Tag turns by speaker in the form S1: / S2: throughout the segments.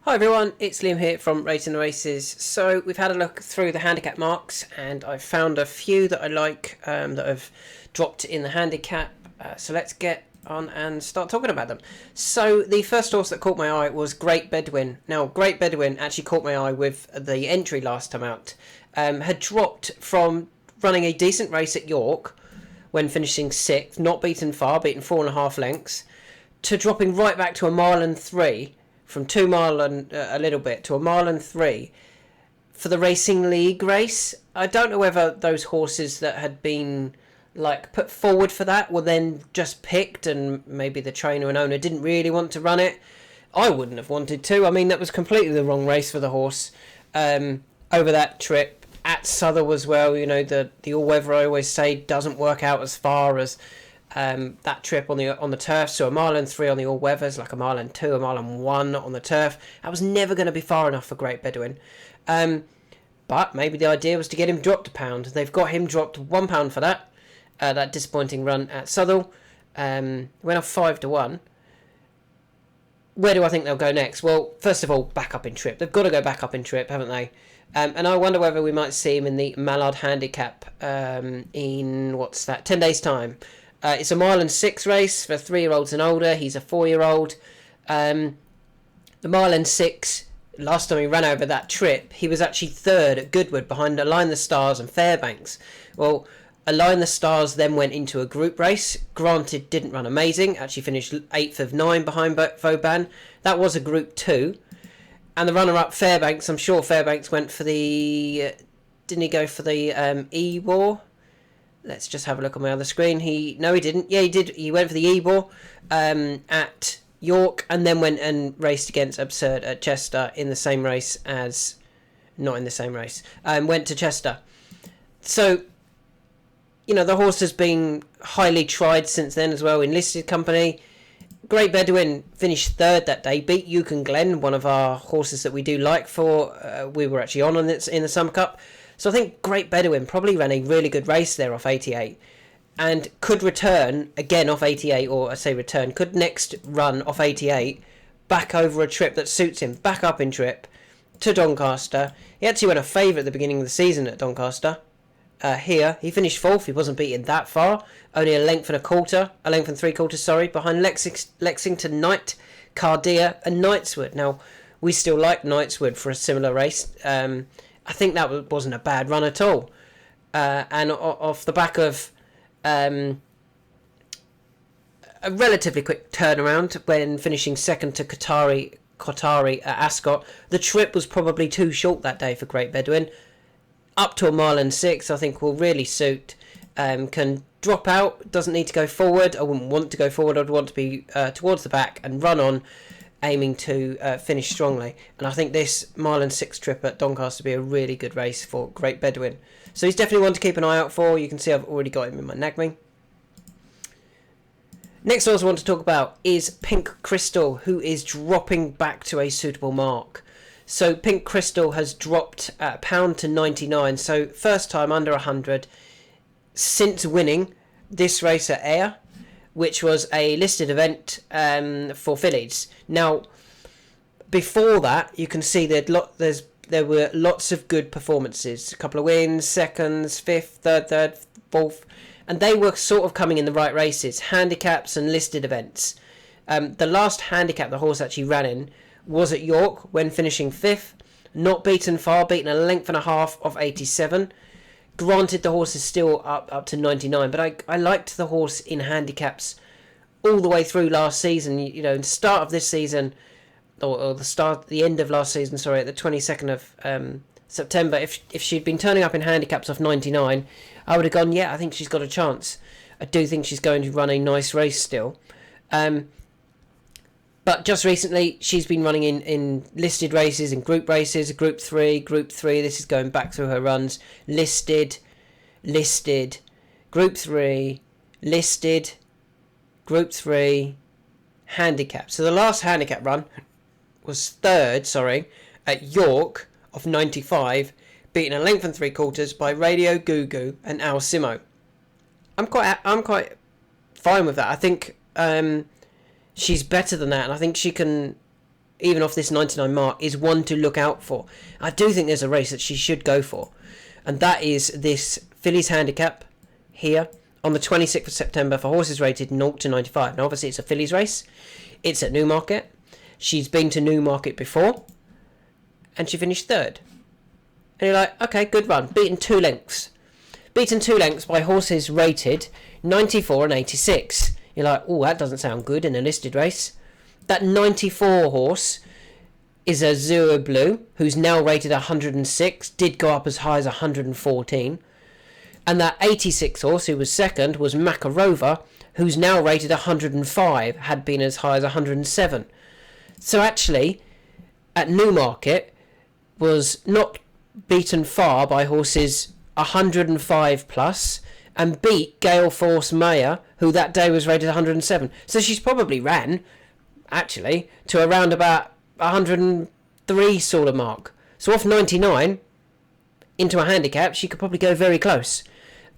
S1: Hi everyone, it's Liam here from Rating the Races. So we've had a look through the handicap marks and I've found a few that I like that have dropped in the handicap. So let's get on and start talking about them. So the first horse that caught my eye was Great Bedwyn. Now Great Bedwyn actually caught my eye with the entry last time out. Had dropped from running a decent race at York when finishing 6th, not beaten far, beaten 4.5 lengths, to dropping right back to a mile and 3. From 2 mile and a little bit to a mile and 3 for the Racing League race. I don't know whether those horses that had been put forward for that were then just picked and maybe the trainer and owner didn't really want to run it. I wouldn't have wanted to. I mean, that was completely the wrong race for the horse over that trip. At Southwell as well, you know, the all-weather I always say doesn't work out as far as that trip on the turf. So a mile and 3 on the all weathers, like a mile and 2, a mile and 1 on the turf. That was never going to be far enough for Great Bedwyn. But maybe the idea was to get him dropped £1. They've got him dropped £1 for that disappointing run at Southwell. Went off 5-1. Where do I think they'll go next? Well, first of all, back up in trip. They've got to go back up in trip, haven't they? And I wonder whether we might see him in the Mallard Handicap in 10 days time. It's a mile and 6 race for 3-year-olds and older. He's a 4-year-old. The mile and 6, last time he ran over that trip, he was actually 3rd at Goodwood behind Align the Stars and Fairbanks. Well, Align the Stars then went into a group race. Granted, didn't run amazing. Actually finished 8th of 9 behind Vauban. That was a group 2. And the runner-up, Fairbanks, I'm sure Fairbanks went for the... didn't he go for the E-War? Let's just have a look on my other screen. No, he didn't. Yeah, he did. He went for the Ebor at York and then went and raced against Absurd at Chester in the same race as... Not in the same race. Went to Chester. So, you know, the horse has been highly tried since then as well in listed company. Great Bedwyn finished 3rd that day. Beat Yukon Glen, one of our horses that we do like for... we were actually on it in the Summer Cup. So I think Great Bedwyn probably ran a really good race there off 88 and could return again off 88, or I say return, could next run off 88 back over a trip that suits him, back up in trip to Doncaster. He actually went a favourite at the beginning of the season at Doncaster. Here, he finished 4th, he wasn't beaten that far, only a length and 3/4, behind Lexington Knight, Cardia and Knightswood. Now, we still like Knightswood for a similar race. I think that wasn't a bad run at all. And off the back of a relatively quick turnaround when finishing 2nd to Kotari at Ascot, the trip was probably too short that day for Great Bedwyn. Up to a mile and 6, I think will really suit. Can drop out, doesn't need to go forward. I wouldn't want to go forward. I'd want to be towards the back and run on, aiming to finish strongly. And I think this mile and 6 trip at Doncaster will be a really good race for Great Bedwyn. So he's definitely one to keep an eye out for. You can see I've already got him in my NAGME. Next horse I want to talk about is Pink Crystal, who is dropping back to a suitable mark. So Pink Crystal has dropped £1 to 99. So first time under 100 since winning this race at Ayr, which was a listed event for fillies. Now, before that, you can see there were lots of good performances. A couple of wins, seconds, 5th, 3rd, 4th. And they were sort of coming in the right races. Handicaps and listed events. The last handicap the horse actually ran in was at York when finishing 5th. Not beaten far, beaten a length and a half of 87. Granted, the horse is still up to 99, but I liked the horse in handicaps all the way through last season. You know, the start of this season, or the end of last season, sorry, at the 22nd of September, if she'd been turning up in handicaps off 99, I would have gone, yeah, I think she's got a chance. I do think she's going to run a nice race still. But just recently, she's been running in listed races and group races, Group 3. This is going back through her runs. Listed, Group 3, listed, Group 3, handicap. So the last handicap run was 3rd, at York of 95, beaten a length and 3/4 by Radio Gugu and Al Simo. I'm quite fine with that. I think she's better than that, and I think she can even off this 99 mark, is one to look out for. I do think there's a race that she should go for, and that is this fillies handicap here on the 26th of September for horses rated 0 to 95. Now obviously it's a fillies race, it's at Newmarket, she's been to Newmarket before, and she finished third. And you're like, okay, good run, beaten 2 lengths by horses rated 94 and 86. You're like, oh, that doesn't sound good in a listed race. That 94 horse is a Zero Blue, who's now rated 106, did go up as high as 114. And that 86 horse, who was second, was Makarova, who's now rated 105, had been as high as 107. So actually, at Newmarket, was not beaten far by horses 105 plus, and beat Gale Force Mayer, who that day was rated 107. So she's probably ran, actually, to around about 103 sort of mark. So off 99 into a handicap, she could probably go very close.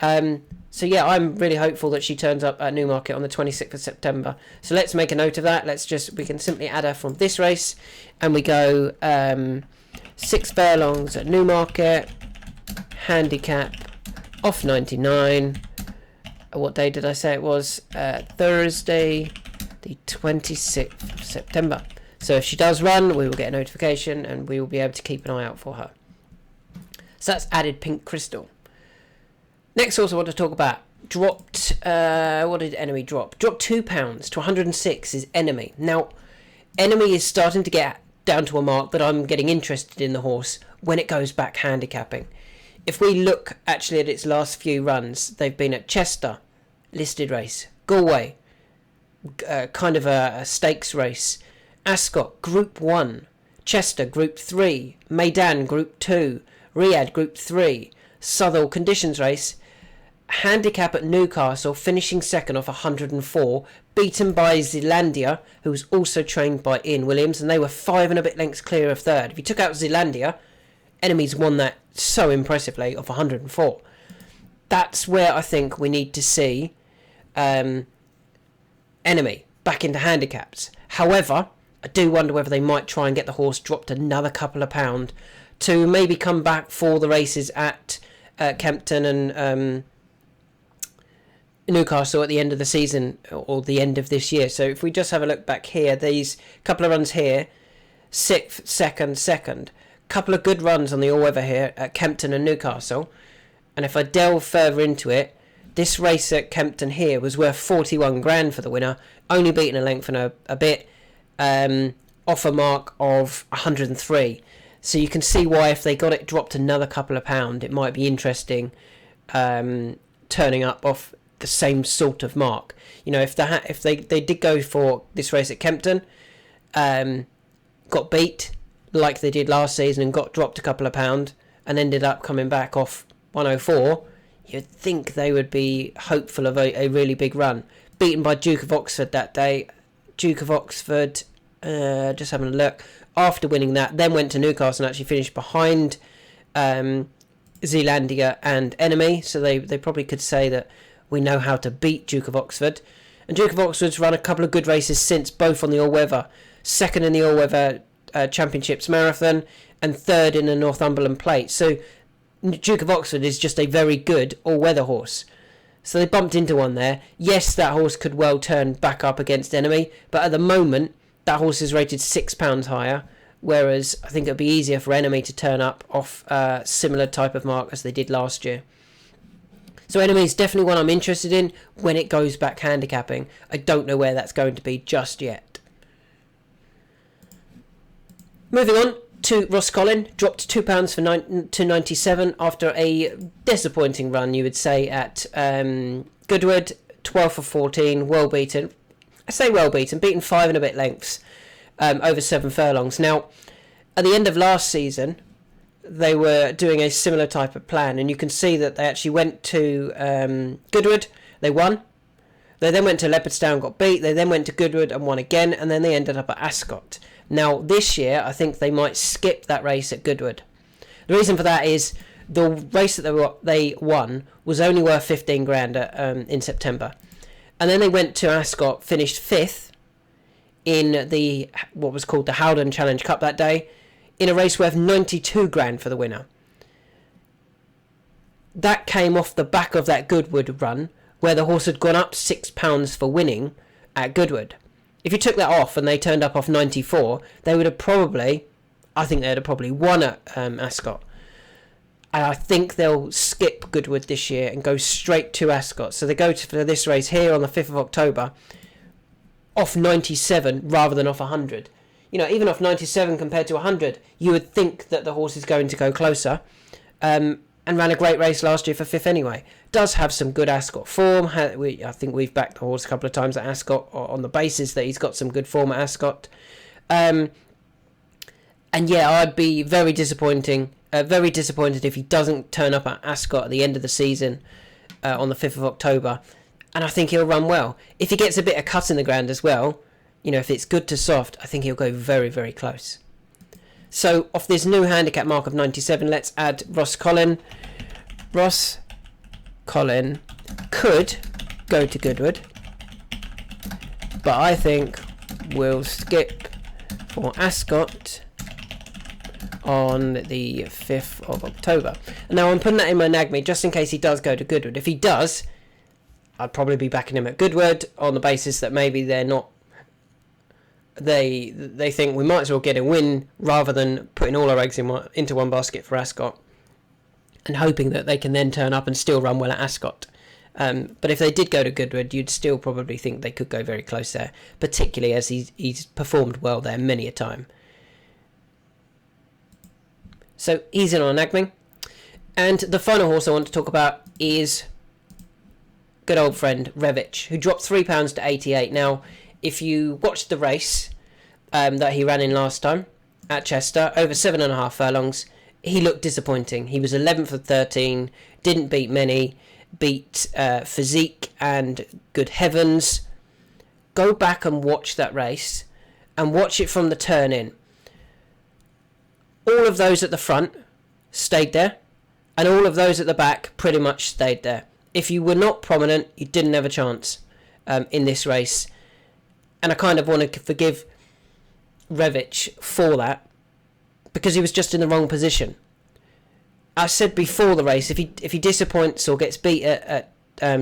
S1: So yeah, I'm really hopeful that she turns up at Newmarket on the 26th of September. So let's make a note of that. We can simply add her from this race, and we go 6 furlongs at Newmarket, handicap, off 99. What day did I say it was? Thursday, the 26th of September. So if she does run, we will get a notification, and we will be able to keep an eye out for her. So that's added Pink Crystal. Next horse I want to talk about, dropped, what did Enemy drop? Dropped £2 to 106 is Enemy. Now, Enemy is starting to get down to a mark that I'm getting interested in the horse when it goes back handicapping. If we look actually at its last few runs, they've been at Chester, listed race, Galway, kind of a stakes race, Ascot, Group 1, Chester, Group 3, Meydan, Group 2, Riyadh, Group 3, Southall, conditions race, handicap at Newcastle, finishing second off 104, beaten by Zealandia, who was also trained by Ian Williams, and they were 5 and a bit lengths clear of third. If you took out Zealandia, Enemies won that so impressively off 104. That's where I think we need to see Enemy back into handicaps. However, I do wonder whether they might try and get the horse dropped another couple of pound to maybe come back for the races at Kempton and Newcastle at the end of the season or the end of this year. So if we just have a look back here, these couple of runs here, 6th, 2nd, couple of good runs on the all-weather here at Kempton and Newcastle. And if I delve further into it, this race at Kempton here was worth 41 grand for the winner, only beaten a length and a bit, off a mark of 103. So you can see why if they got it dropped another couple of pound, it might be interesting turning up off the same sort of mark. You know, if they did go for this race at Kempton, got beat like they did last season and got dropped a couple of pound and ended up coming back off 104, you'd think they would be hopeful of a really big run. Beaten by Duke of Oxford that day. Duke of Oxford, just having a look, after winning that, then went to Newcastle and actually finished behind Zealandia and Enemy, so they probably could say that we know how to beat Duke of Oxford. And Duke of Oxford's run a couple of good races since, both on the all-weather. Second in the all-weather Championships Marathon and third in the Northumberland Plate. So Duke of Oxford is just a very good all-weather horse. So they bumped into one there. Yes, that horse could well turn back up against Enemy, but at the moment, that horse is rated £6 higher, whereas I think it would be easier for Enemy to turn up off a similar type of mark as they did last year. So Enemy is definitely one I'm interested in when it goes back handicapping. I don't know where that's going to be just yet. Moving on to Rhoscolyn, dropped £2 to 97 after a disappointing run, you would say, at Goodwood, 12 of 14, well beaten. I say well beaten, beaten 5 and a bit lengths over 7 furlongs. Now, at the end of last season, they were doing a similar type of plan, and you can see that they actually went to Goodwood, they won. They then went to Leopardstown, got beat. They then went to Goodwood and won again, and then they ended up at Ascot. Now, this year, I think they might skip that race at Goodwood. The reason for that is the race that they won was only worth 15 grand in September. And then they went to Ascot, finished 5th in the what was called the Howden Challenge Cup that day, in a race worth 92 grand for the winner. That came off the back of that Goodwood run, where the horse had gone up £6 for winning at Goodwood. If you took that off and they turned up off 94, they would have probably, I think they'd have probably won at Ascot. And I think they'll skip Goodwood this year and go straight to Ascot. So they go for this race here on the 5th of October off 97 rather than off 100. You know, even off 97 compared to 100, you would think that the horse is going to go closer. And ran a great race last year for 5th anyway. Does have some good Ascot form. I think we've backed the horse a couple of times at Ascot on the basis that he's got some good form at Ascot. And yeah, I'd be very disappointed if he doesn't turn up at Ascot at the end of the season on the 5th of October. And I think he'll run well. If he gets a bit of cut in the ground as well, you know, if it's good to soft, I think he'll go very, very close. So, off this new handicap mark of 97, let's add Rhoscolyn. Rhoscolyn could go to Goodwood, but I think we'll skip for Ascot on the 5th of October. Now, I'm putting that in my NAGME just in case he does go to Goodwood. If he does, I'd probably be backing him at Goodwood on the basis that maybe they're not... They think we might as well get a win rather than putting all our eggs into one basket for Ascot and hoping that they can then turn up and still run well at Ascot. But if they did go to Goodwood, you'd still probably think they could go very close there, particularly as he's performed well there many a time. So he's in on NAGME. And the final horse I want to talk about is good old friend Revich, who dropped £3 to 88. Now, if you watched the race that he ran in last time at Chester, over 7.5 furlongs, he looked disappointing. He was 11th of 13, didn't beat many, beat Physique and Good Heavens. Go back and watch that race and watch it from the turn in. All of those at the front stayed there, and all of those at the back pretty much stayed there. If you were not prominent, you didn't have a chance in this race. And I kind of want to forgive Revich for that, because he was just in the wrong position. I said before the race, if he disappoints or gets beat at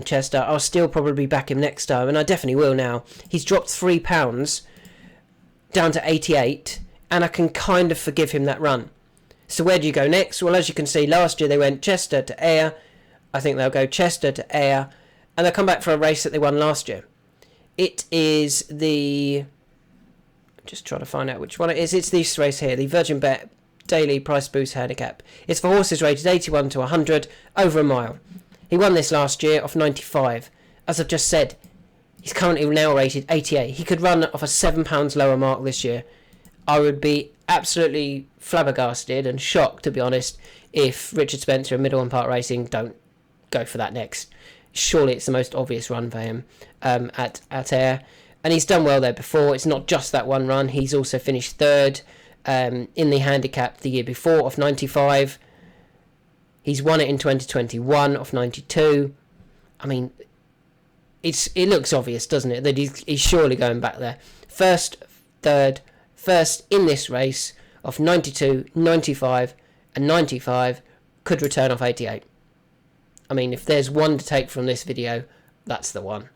S1: Chester, I'll still probably back him next time, and I definitely will now. He's dropped £3 down to 88, and I can kind of forgive him that run. So where do you go next? Well, as you can see, last year they went Chester to Ayr. I think they'll go Chester to Ayr, and they'll come back for a race that they won last year. It is the... just trying to find out which one it is. It's this race here, the Virgin Bet Daily Price Boost Handicap. It's for horses rated 81 to 100, over a mile. He won this last year off 95. As I've just said, he's currently now rated 88. He could run off a £7 lower mark this year. I would be absolutely flabbergasted and shocked, to be honest, if Richard Spencer and Middle and Park Racing don't go for that next. Surely it's the most obvious run for him at Ayr. And he's done well there before. It's not just that one run. He's also finished third in the handicap the year before off 95. He's won it in 2021 off 92. I mean, it looks obvious, doesn't it, that he's surely going back there. First in this race off 92, 95 and 95, could return off 88. I mean, if there's one to take from this video, that's the one.